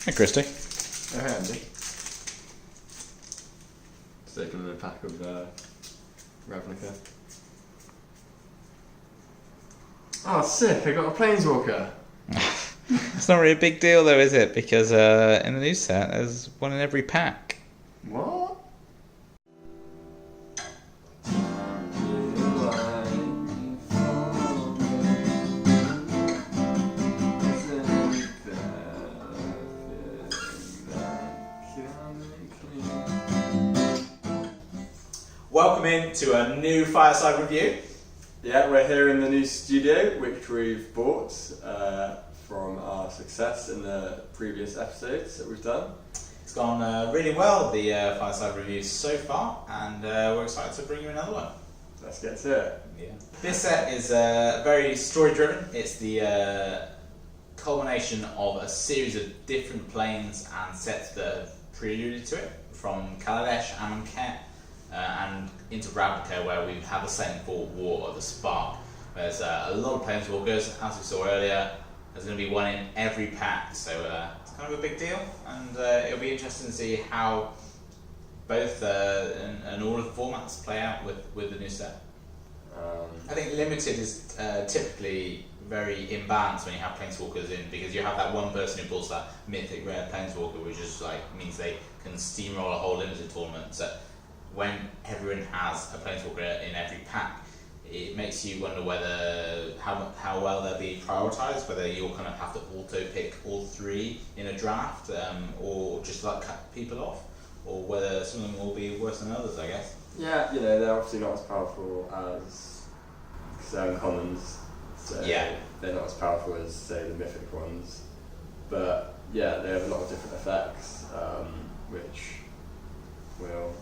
Hey, Christy. Oh, hey, Andy. Just opening a pack of Ravnica. Oh, sick! I got a Planeswalker! It's not really a big deal, though, is it? Because in the new set, there's one in every pack. What? Welcome in to a new Fireside review. Yeah, we're here in the new studio, which we've bought from our success in the previous episodes that we've done. It's gone really well, the Fireside reviews so far, and we're excited to bring you another one. Let's get to it. Yeah. This set is very story-driven. It's the culmination of a series of different planes and sets that have preluded to it, from Kaladesh, Amonkhet, and into Ravnica, where we have a setting for War of the Spark. There's a lot of Planeswalkers, as we saw earlier. There's going to be one in every pack, so it's kind of a big deal, and it'll be interesting to see how both and all of the formats play out with the new set. I think limited is typically very imbalanced when you have Planeswalkers in, because you have that one person who pulls that mythic rare Planeswalker, which is means they can steamroll a whole limited tournament. So when everyone has a Planeswalker in every pack, it makes you wonder whether how well they'll be prioritised, whether you'll kind of have to auto-pick all three in a draft, or just cut people off, or whether some of them will be worse than others, I guess. Yeah, they're obviously not as powerful as commons, so yeah, they're not as powerful as, say, the mythic ones. But yeah, they have a lot of different effects, which will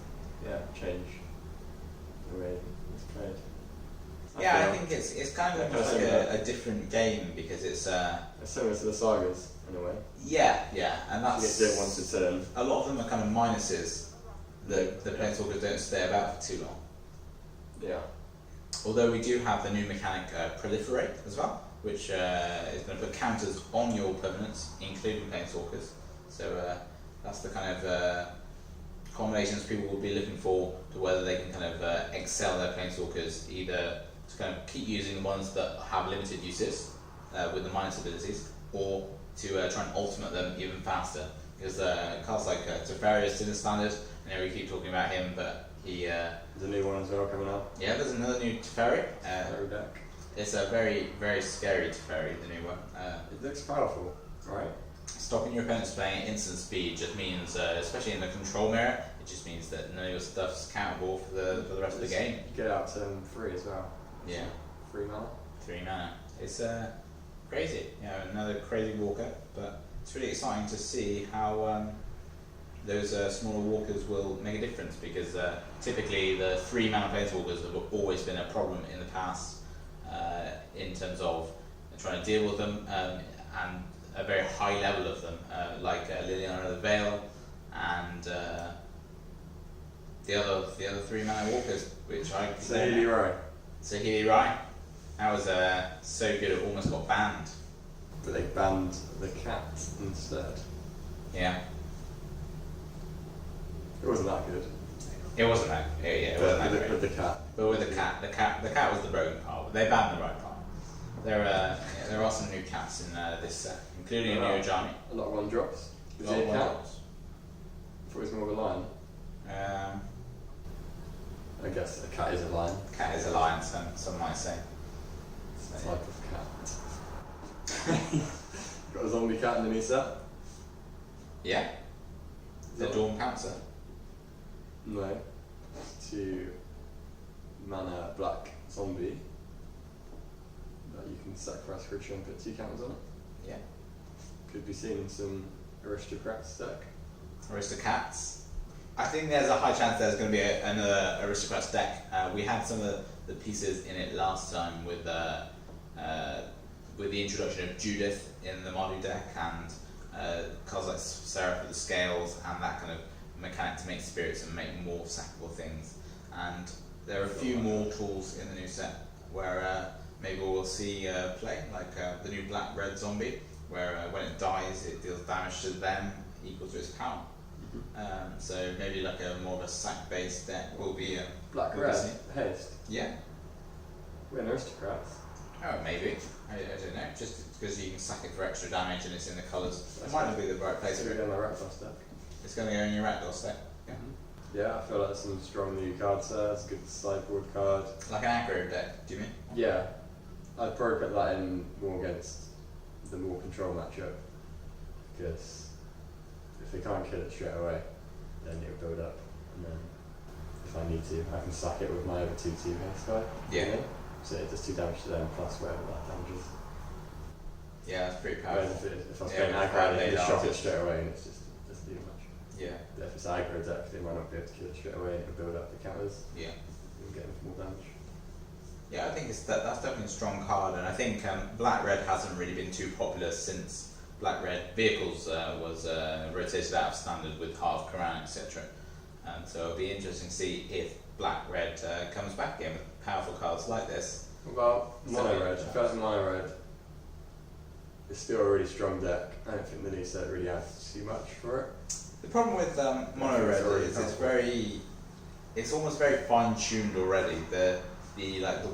change the way it's played. I think it's kind of almost like a different game, because it's similar to the sagas in a way. Yeah, and that's you get to do it once a turn. A lot of them are kind of minuses. The Planeswalkers don't stay about for too long. Yeah. Although we do have the new mechanic Proliferate as well, which is going to put counters on your permanents, including Planeswalkers. So that's the kind of combinations people will be looking for, to whether they can kind of excel their Planeswalkers, either to kind of keep using the ones that have limited uses with the minus abilities, or to try and ultimate them even faster. Because cards like Teferi is still in standard. I know we keep talking about him, but he... There's a new one as well coming up. Yeah, there's another new Teferi. Teferi deck. It's a very, very scary Teferi, the new one. It looks powerful, right? Stopping your opponents playing at instant speed just means, especially in the control mirror, it just means that none of your stuff's countable for the rest of the game. You get out turn 3 as well. Yeah. 3 mana. 3 mana. It's crazy. Another crazy walker, but it's really exciting to see how those smaller walkers will make a difference, because typically the 3 mana Planeswalkers have always been a problem in the past in terms of trying to deal with them, and a very high level of them, like Liliana the Veil and the other 3 mana walkers, which I Saheeli Rai. That was so good it almost got banned. But they banned the cat instead. Yeah. It wasn't that good. It wasn't that. It wasn't that great. With the cat. But with the cat was the broken part. But they banned the right part. There are some new cats in this set, including a new Ajani. A lot of 1-drops. Is it a cat? I thought it was more of a lion. I guess a cat is a lion. Cat is a lion, some might say. It's a type of cat. Got a zombie cat in the new set? Yeah. The Dawn Pouncer. No. 2 mana black zombie that you can sacrifice for a creature and put 2 counters on it. Yeah. Could be seen in some Aristocrats deck. Aristocats. I think there's a high chance there's going to be another Aristocrats deck. We had some of the pieces in it last time with the introduction of Judith in the Mardu deck, and cards like Seraph with the Scales, and that kind of mechanic to make spirits and make more sackable things. And there are a few more tools in the new set where maybe we'll see play, like the new black-red zombie, where when it dies, it deals damage to them equal to its power. So maybe like a more of a sack-based deck will be Black will be red seen. haste. Yeah. We're an aristocrats. Oh, maybe. I don't know. Just because you can sack it for extra damage and it's in the colours, it might not be the right place for It's it. going to go in my Rakdos deck. It's going to go in your Rakdos deck. Yeah. Yeah, I feel like there's some strong new cards there. It's a good sideboard card. Like an aggro deck, do you mean? Yeah, I'd probably put that in more against the more control matchup, because if they can't kill it straight away, then it'll build up, and then if I need to, I can sack it with my other 2/2 haste guy. Yeah. You know? So it does 2 damage to them plus whatever that damage is. Yeah, that's pretty Whereas powerful. if I was Yeah, playing with aggro, Friday they just shock it Dark. straight away and it's just, it doesn't do much. Yeah, But if it's aggro deck, they might not be able to kill it straight away and it'll build up the counters yeah. and get more damage. Yeah, I think that's definitely a strong card, and I think Black-Red hasn't really been too popular since Black-Red Vehicles was rotated out of standard with Heart of Quran, etc. And so it'll be interesting to see if Black-Red comes back again with powerful cards like this. What about mono red? I feel like mono red is still a really strong deck. I don't think the new set really adds too much for it. The problem with Mono Red It's is it's almost very fine tuned already. The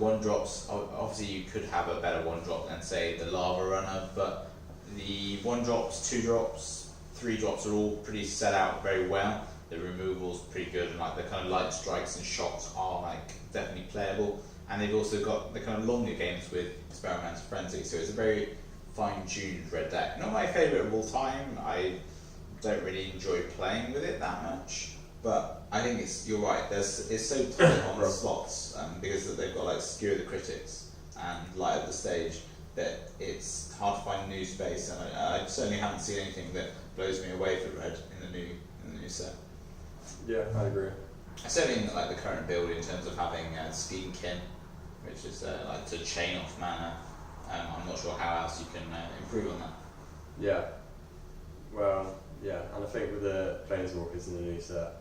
one drops, obviously you could have a better one drop than say the Lava Runner, but the one drops, 2 drops, 3 drops are all pretty set out very well. The removal's pretty good, and like the kind of light strikes and shocks are like definitely playable. And they've also got the kind of longer games with Experimental Frenzy, so it's a very fine-tuned red deck. Not my favourite of all time. I don't really enjoy playing with it that much, but I think you're right. It's so tight on the slots because they've got like Skewer the Critics and Light Up the Stage that it's hard to find new space, and I certainly haven't seen anything that blows me away for red in the new set. Yeah, I agree. I certainly like the current build in terms of having Scheme Kin, which is like to chain off mana. I'm not sure how else you can improve on that. Yeah. Well, yeah, and I think with the Planeswalkers in the new set,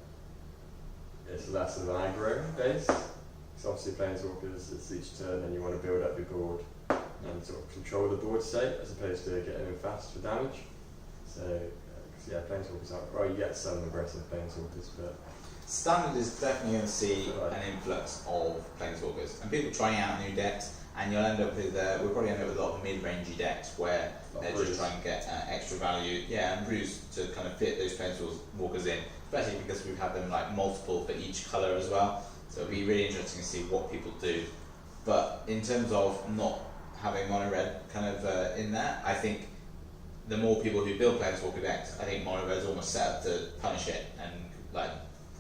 it's less of an aggro base. Because obviously Planeswalkers, it's each turn and you want to build up your board and sort of control the board state as opposed to getting in fast for damage. So, cause yeah, Planeswalkers aren't, well, you get some aggressive Planeswalkers, but Standard is definitely going to see an influx of Planeswalkers, and people trying out new decks, and you'll end up with, we'll probably end up with a lot of mid-rangey decks where they're just trying to get extra value, and brews to kind of fit those Planeswalkers in, especially because we've had them like multiple for each colour as well, so it'll be really interesting to see what people do. But in terms of not having mono red kind of in there, I think the more people who build Planeswalker decks, I think mono red is almost set up to punish it and like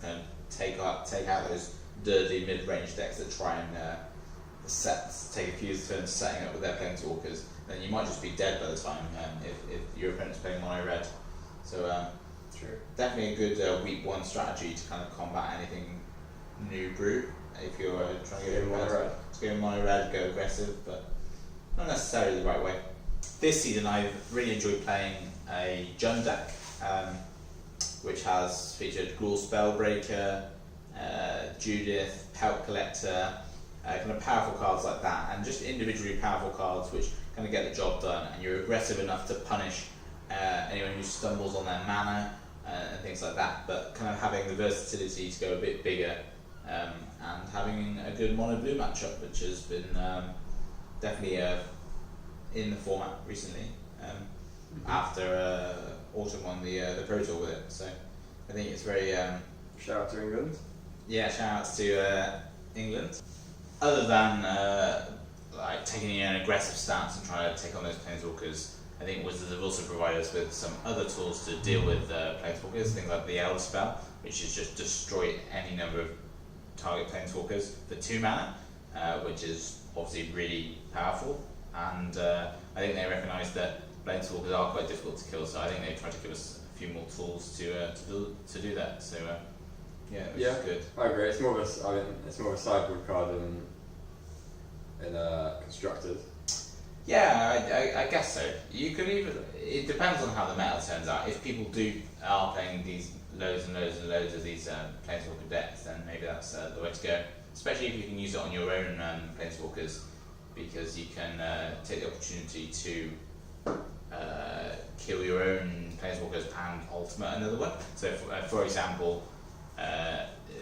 kind of take out those dirty mid-range decks that try and take a few turns setting up with their Planeswalkers. Then you might just be dead by the time if your opponent's playing mono red. So true. Definitely a good week 1 strategy to kind of combat anything new brew. If you're trying to go mono red, just go mono red, go aggressive, but not necessarily the right way. This season I've really enjoyed playing a Jund deck, which has featured Gruul Spellbreaker, Judith, Pelt Collector, kind of powerful cards like that, and just individually powerful cards which kind of get the job done, and you're aggressive enough to punish anyone who stumbles on their mana and things like that, but kind of having the versatility to go a bit bigger, and having a good mono blue matchup, which has been definitely in the format recently, after Autumn won the Pro Tour with it, so I think it's very Shout out to England. yeah, shout outs to England. Other than like taking an aggressive stance and trying to take on those Planeswalkers, I think Wizards have also provided us with some other tools to deal with Planeswalkers, things like the Elder Spell, which is just destroy any number of target Planeswalkers for 2 mana, which is obviously really powerful, and I think they recognise that Planeswalkers are quite difficult to kill, so I think they try to give us a few more tools to do that. So yeah, which is good. I agree. It's more of a sideboard card in constructed. Yeah, I guess so. You could even. It depends on how the meta turns out. If people are playing these loads and loads and loads of these Planeswalker decks, then maybe that's the way to go. Especially if you can use it on your own Planeswalkers, because you can take the opportunity to kill your own planeswalkers and ultimate another one. So, for example,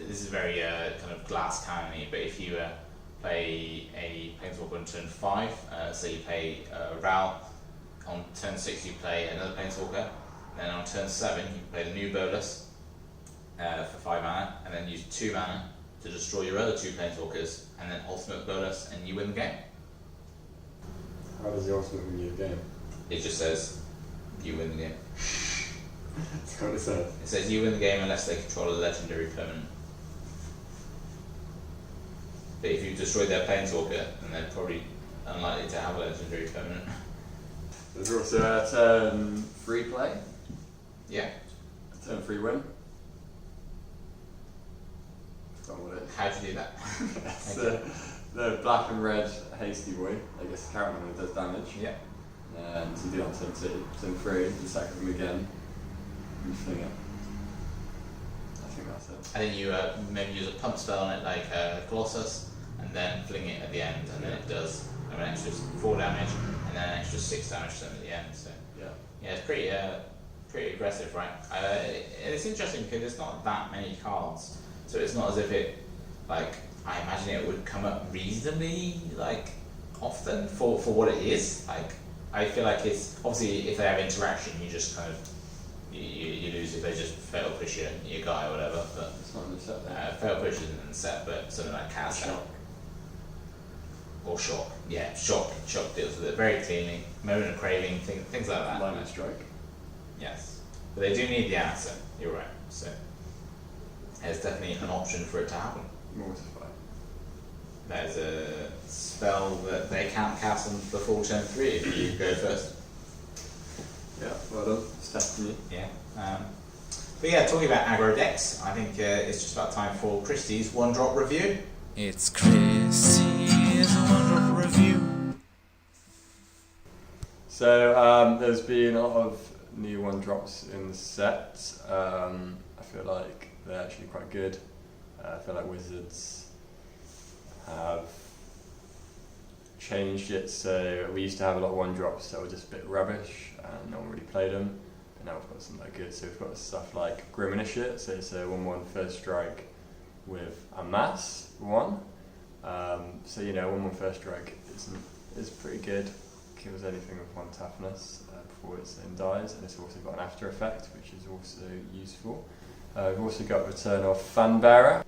this is very kind of glass cannon-y, but if you play a planeswalker on turn 5, so you play Ral, on turn 6 you play another planeswalker, then on turn 7 you play the new bolus for 5 mana, and then use 2 mana to destroy your other 2 planeswalkers, and then ultimate bolus, and you win the game. How does the ultimate win you the game? It just says you win the game. That's what it says. It says you win the game unless they control a legendary permanent. But if you destroy their planeswalker, then they're probably unlikely to have a legendary permanent. There's also a turn 3 play, Yeah. a turn 3 win. Forgot what it is. How'd you do that? It's the black and red hasty boy. I guess the character that does damage. Yeah. And so you do that on turn 2. Turn 3, you sack them again, and you fling it. I think that's it. And then you maybe use a pump spell on it like Colossus, and then fling it at the end, and then it does an extra 4 damage, and then an extra 6 damage to them at the end. So yeah, it's pretty aggressive, right? It's interesting because there's not that many cards, so it's not as if it, like, I imagine it would come up reasonably like often for what it is. Like, I feel like it's obviously if they have interaction, you just kind of you lose if they just fail push your guy or whatever. But It's not in the set then. fail push isn't in the set, but something like cast out or shock. Yeah, shock deals with it very cleanly. Moment of craving, things like that. Lightning strike. Yes, but they do need the answer. You're right. So there's definitely an option for it to happen. Mortify. There's a spell that they can't cast on before turn 3 if you go first. Yeah, well done. Stephanie. Yeah. But yeah, talking about aggro decks, I think it's just about time for Christy's one-drop review. It's Christy's one-drop review. So there's been a lot of new one drops in the set. I feel like they're actually quite good. I feel like Wizards have changed it, so we used to have a lot of one drops that were just a bit rubbish and no one really played them, but now we've got some that are good. So we've got stuff like Grim Initiate, so it's a 1/1 first strike with a mass 1. So 1/1 first strike is pretty good, kills anything with 1 toughness before it then dies, and it's also got an after effect which is also useful. We've also got Return of Fanbearer.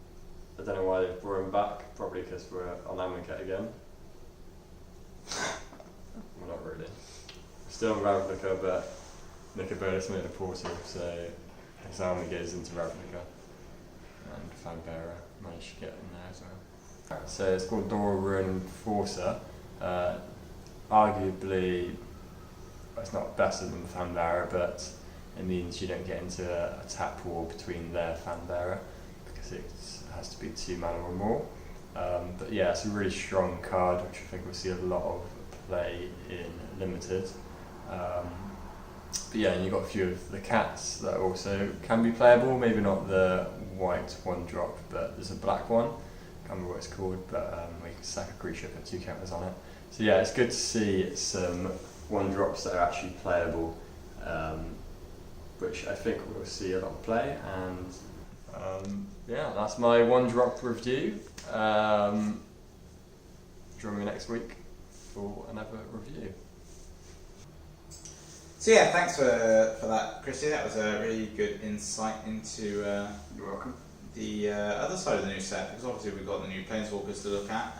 I don't know why they've brought him back, probably because we're on Amonkhet again. Well, not really. We're still on Ravnica, but Nicol made a portal, so his army goes into Ravnica. And Fanbearer managed to get in there as well. So it's called Doran Enforcer. Arguably, it's not better than Fanbearer, but it means you don't get into a tap war between their Fanbearer, because it has to be 2 mana or more. But yeah, it's a really strong card, which I think we'll see a lot of play in Limited. But yeah, and you've got a few of the cats that also can be playable, maybe not the white 1-drop, but there's a black one, I can't remember what it's called, but we can sack a creature, put 2 counters on it. So yeah, it's good to see some 1-drops that are actually playable, which I think we'll see a lot of play, and yeah, that's my 1-drop review. Join me next week for another review. So yeah, thanks for that, Christy. That was a really good insight into You're welcome. the other side of the new set, because obviously we've got the new Planeswalkers to look at,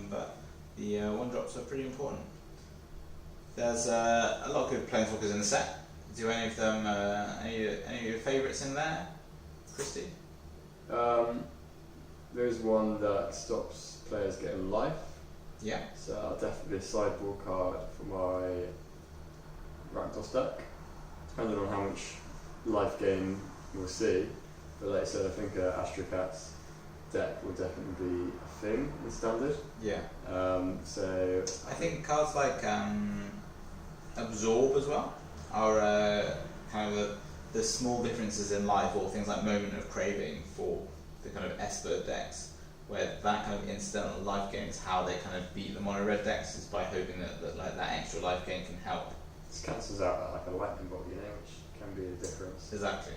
but the 1-drops are pretty important. There's a lot of good Planeswalkers in the set. Do any of them, any of your favourites in there, Christy? There's one that stops players getting life, Yeah. so I'll definitely be a sideboard card for my Rakdos deck, depending on how much life gain we'll see. But like I said, I think Astrocat's deck will definitely be a thing in Standard. Yeah. So I think cards like Absorb as well are kind of the small differences in life, or things like Moment of Craving for the kind of Esper decks, where that kind of incidental life gain is how they kind of beat the mono red decks, is by hoping that like that extra life gain can help This cancels out like a lightning bolt, which can be a difference. Exactly.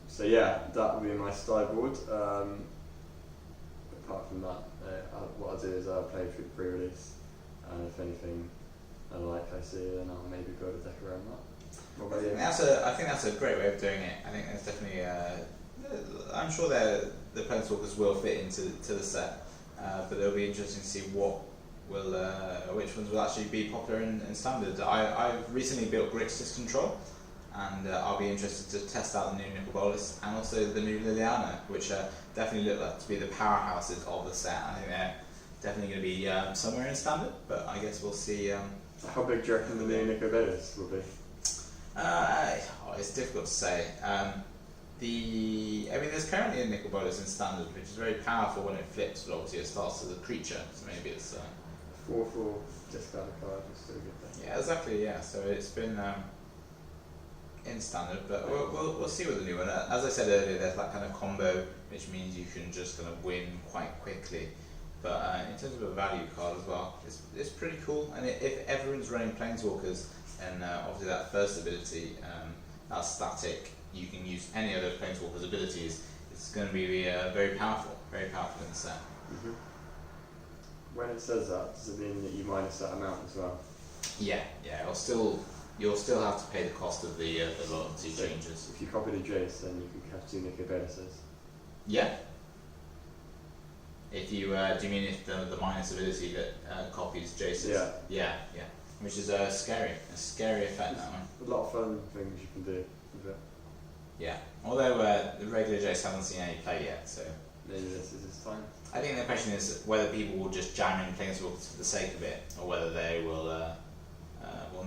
So yeah, that would be my sideboard. Apart from that, what I'll do is I'll play through the pre-release, and if anything I see, then I'll maybe build a deck around that. What about you? I think that's a great way of doing it. I think there's definitely. I'm sure the Planeswalkers will fit into the set, but it'll be interesting to see which ones will actually be popular in Standard. I've recently built Grixis Control, and I'll be interested to test out the new Nicol and also the new Liliana, which definitely look like to be the powerhouses of the set. I think they're definitely going to be somewhere in Standard, but I guess we'll see. How big do you reckon the new Nicol will be? It's difficult to say. There's currently a Nicol in Standard, which is very powerful when it flips, but obviously it starts as a creature, so maybe it's 4/4 discard a card is still good then. Yeah, exactly. Yeah, so it's been in Standard, but we'll see with the new one. As I said earlier, there's that kind of combo, which means you can just kind of win quite quickly. But in terms of a value card as well, it's pretty cool. And if everyone's running Planeswalkers, and obviously that first ability, that's static, you can use any other Planeswalker's abilities. It's going to be very powerful in the set. Mm-hmm. When it says that, does it mean that you minus that amount as well? Yeah. You'll still have to pay the cost of the loyalty changes. If you copy the Jace, then you can have 2 Nicol. Yeah. If you do you mean if the minus ability that copies Jace's? Yeah. Which is a scary effect, that one. A lot of fun things you can do with it. Yeah. Although the regular Jace hasn't seen any play yet, so maybe this is his time. I think the question is whether people will just jam in Planeswalkers for the sake of it, or whether they will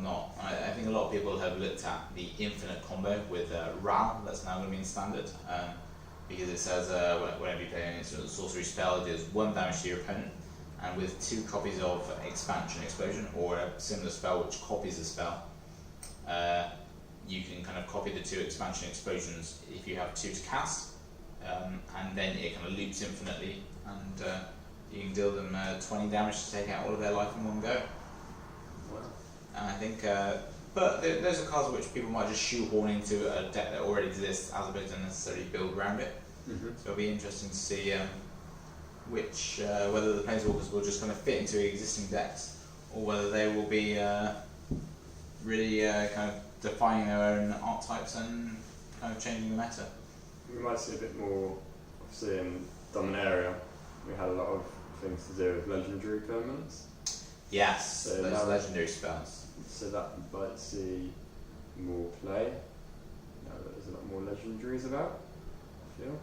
not. I think a lot of people have looked at the infinite combo with Ral that's now going to be in Standard, because it says whenever you play an instant sorcery spell, it deals 1 damage to your opponent, and with 2 copies of Expansion Explosion or a similar spell which copies the spell, you can kind of copy the 2 Expansion Explosions if you have 2 to cast, and then it kind of loops infinitely, and you can deal them 20 damage to take out all of their life in one go. Wow. And I think, but those are cards which people might just shoehorn into a deck that already exists as opposed to necessarily build around it. Mm-hmm. So it'll be interesting to see whether the Planeswalkers will just kind of fit into existing decks, or whether they will be really kind of defining their own archetypes and kind of changing the meta. We might see a bit more, obviously in Dominaria, we had a lot of things to do with legendary permanents. Yes, so those legendary spells. So that you might see more play. Now that there's a lot more legendaries about, I feel.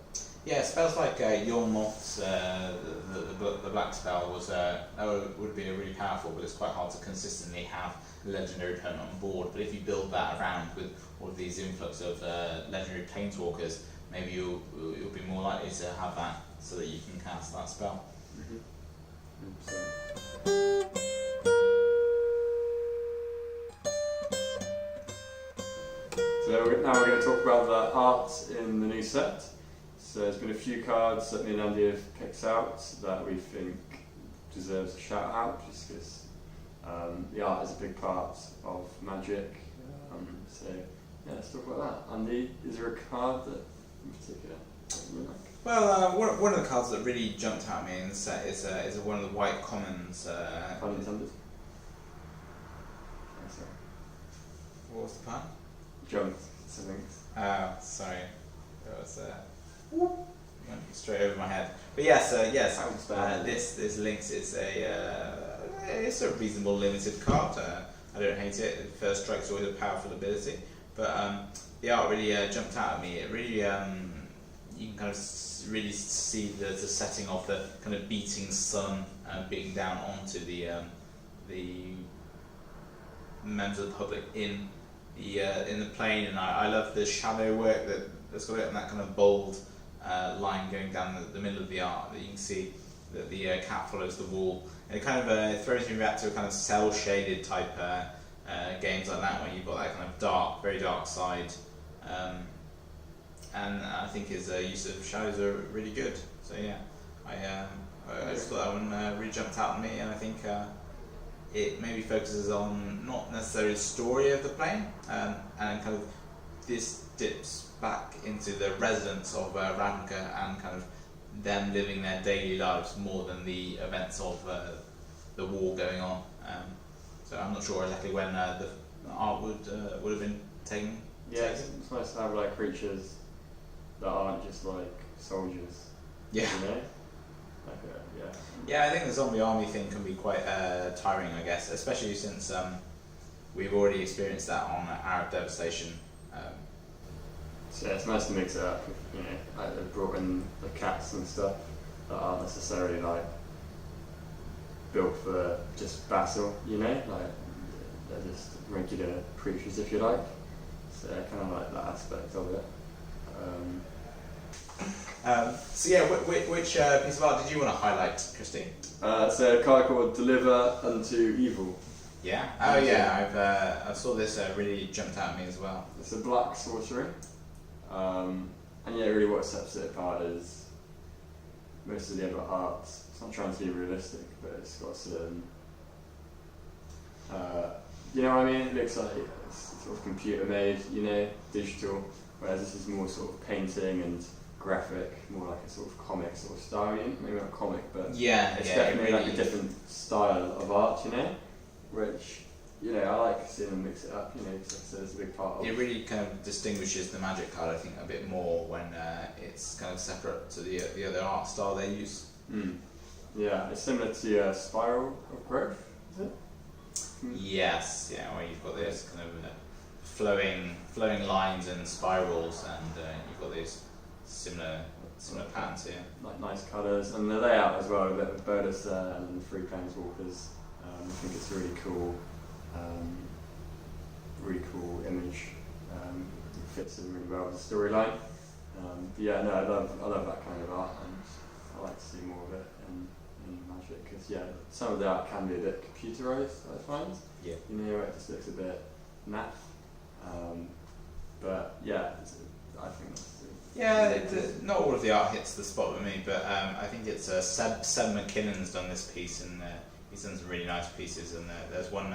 Yeah, spells like Yawmoth's, the black spell was would be really powerful, but it's quite hard to consistently have a legendary permanent on board. But if you build that around with all of these influx of legendary planeswalkers, maybe you'll be more likely to have that so that you can cast that spell. Mm-hmm. So now we're going to talk about the art in the new set. So there's been a few cards that me and Andy have picked out that we think deserves a shout out, just because the art is a big part of Magic. So yeah, let's talk about that. Andy, is there a card that in particular you like? Well, one of the cards that really jumped out at me in the set is one of the white commons. Pun intended. What was the pun? Jumped, something. Oh, sorry. That was went straight over my head. But yes, this Lynx is it's a reasonable limited card. I don't hate it. First strike's always a powerful ability, but the art really jumped out at me. It really you can kind of really see the setting of the kind of beating sun beating down onto the members of the public in the plane, and I love the shadow work that's got it, and that kind of bold line going down the middle of the art that you can see that the cat follows the wall, and it kind of throws me back to a kind of cell shaded type games like that, where you've got that kind of dark, very dark side, and I think his use of shadows are really good. So yeah, I just thought that one really jumped out at me, and I think it maybe focuses on not necessarily the story of the plane, and kind of this dips back into the residents of Ravnica and kind of them living their daily lives more than the events of the war going on. So I'm not sure exactly when the art would have been taken. Yeah, it's nice to have like creatures that aren't just like soldiers. Yeah. You know? Like yeah. Yeah, I think the zombie army thing can be quite tiring, I guess, especially since we've already experienced that on Arab Devastation. So yeah, it's nice to mix it up. You know, like they've brought in the cats and stuff that aren't necessarily like built for just battle. You know, like they're just regular creatures, if you like. So I kind of like that aspect of it. So yeah, which piece of art did you want to highlight, Christy? So a card called Deliver Unto Evil. Yeah. Oh yeah, I saw this really jumped out at me as well. It's a black sorcery. And yeah, really what sets it apart is most of the other arts. It's not trying to be realistic, but it's got certain. You know what I mean? It looks like it's sort of computer made, you know, digital. Whereas this is more sort of painting and graphic, more like a sort of comic sort of style. Maybe not comic, but it's definitely like a different style of art, you know, which. You know, I like seeing them mix it up, you know, because it's a big part of it. It really kind of distinguishes the magic card, I think, a bit more when it's kind of separate to the other art style they use. Yeah, it's similar to Spiral of Growth, is it? Yes, yeah, where you've got those kind of flowing lines and spirals, and you've got these similar patterns here. Like nice colours, and the layout as well, a bit of Bonus and 3 Planeswalkers. I think it's really cool. Really cool image. It fits in really well with the storyline. Yeah, no, I love that kind of art, and I like to see more of it in Magic because some of the art can be a bit computerized. I find. Yeah. You know, it just looks a bit naff. But yeah, I think that's. Yeah, not all of the art hits the spot with me, but I think it's Seb McKinnon's done this piece, and he's done some really nice pieces. And there's one.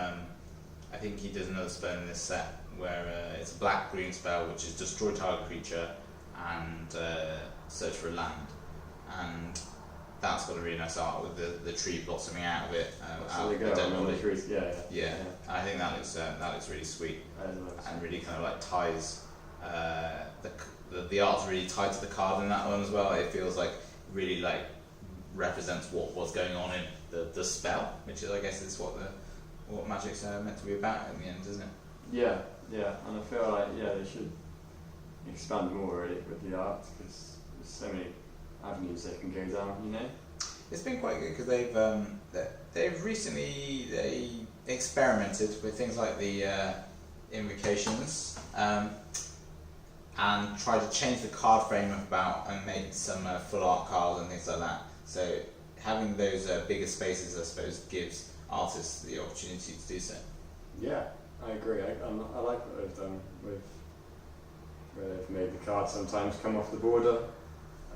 I think he does another spell in this set where it's a black-green spell which is destroy target creature and search for a land, and that's got a really nice art with the tree blossoming out of it. So they go on the trees. Yeah. I think that looks really sweet and really kind of like ties the art's really tied to the card in that one as well. It feels like really like represents what's going on in the spell, which is I guess is what Magic's meant to be about in the end, isn't it? Yeah, and I feel like they should expand more really with the art because there's so many avenues they can go down. You know, it's been quite good because they've recently experimented with things like the invocations and tried to change the card frame about and make some full art cards and things like that. So having those bigger spaces, I suppose, gives artists the opportunity to do so. Yeah, I agree. I like what they've done with where they've made the cards sometimes come off the border.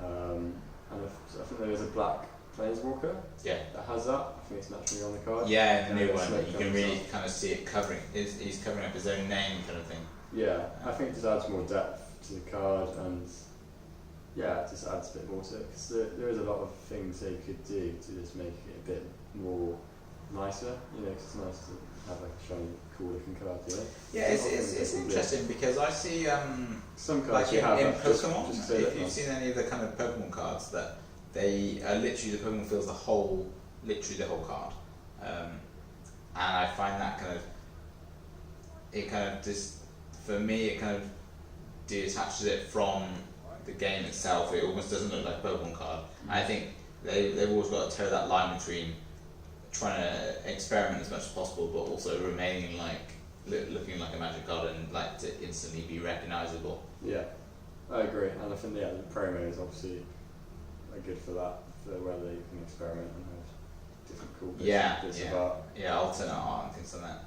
And I think there is a black Planeswalker that has that. I think it's naturally on the card. Yeah, in the new one, you can really kind of see it covering. He's covering up his own name, kind of thing. Yeah, I think it just adds more depth to the card, and it just adds a bit more to it. Because there is a lot of things they could do to just make it a bit more nicer. You know, 'cause it's nice to have like a shiny, cool looking card. You know. Yeah, it's interesting because I see some cards like you have in Pokemon. just if you've seen any of the kind of Pokemon cards, that they literally the Pokemon fills the whole card, and I find that for me it kind of detaches it from the game itself. It almost doesn't look like a Pokemon card. And I think they've always got to toe that line between trying to experiment as much as possible, but also remaining looking like a Magic card and like to instantly be recognisable. Yeah, I agree, and I think the promos obviously are good for that, for where they can experiment and have different cool bits of art. Yeah, alternate art and things like that.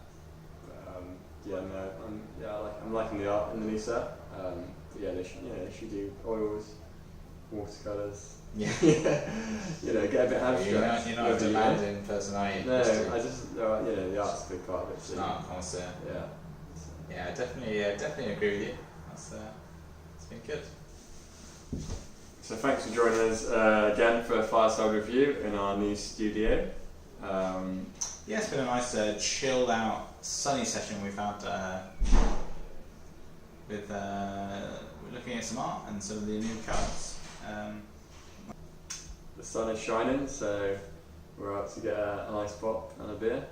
I'm liking the art in the new set. But they should do oils, watercolours. Yeah. You know, get a bit abstract. You're not a whether you demanding person, are you? No, Christy? I just, you know, the art's a big part of it. It's So not a connoisseur. yeah. Yeah, definitely agree with you. It's been good. So thanks for joining us again for a Fireside review in our new studio. Yeah, it's been a nice, chilled out, sunny session we've had with we're looking at some art and some of the new cards. The sun is shining, so we're out to get an ice pop and a beer.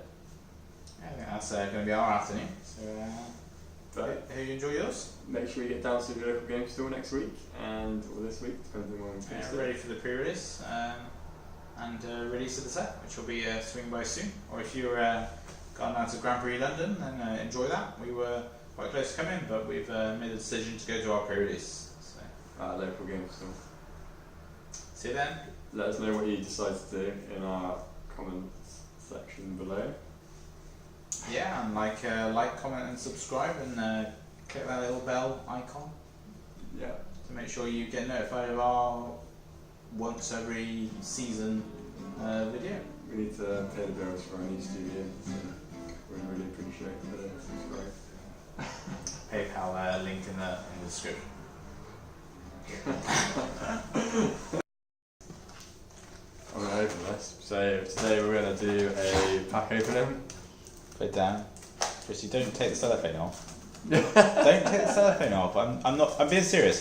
I think that's going to be our afternoon. So, But hope you enjoy yours. make sure you get down to your local game store next week or this week, depending on when we post it. Ready for the pre-release and release of the set, which will be swing by soon. Or if you're gone down to Grand Prix London, then enjoy that. We were quite close to coming, but we've made the decision to go to our pre-release. So, At a local game store. see you then. Let us know what you decide to do in our comments section below. Yeah, and like, comment, and subscribe, and click that little bell icon Yeah. to make sure you get notified of our once every season video. We need to pay the bills for our new studio, so we'd really appreciate the subscribe. PayPal link in the description. I'm going to open this. So today we're going to do a pack opening. Put it down. Christy, don't take the cellophane off. Don't take the cellophane off. I'm being serious.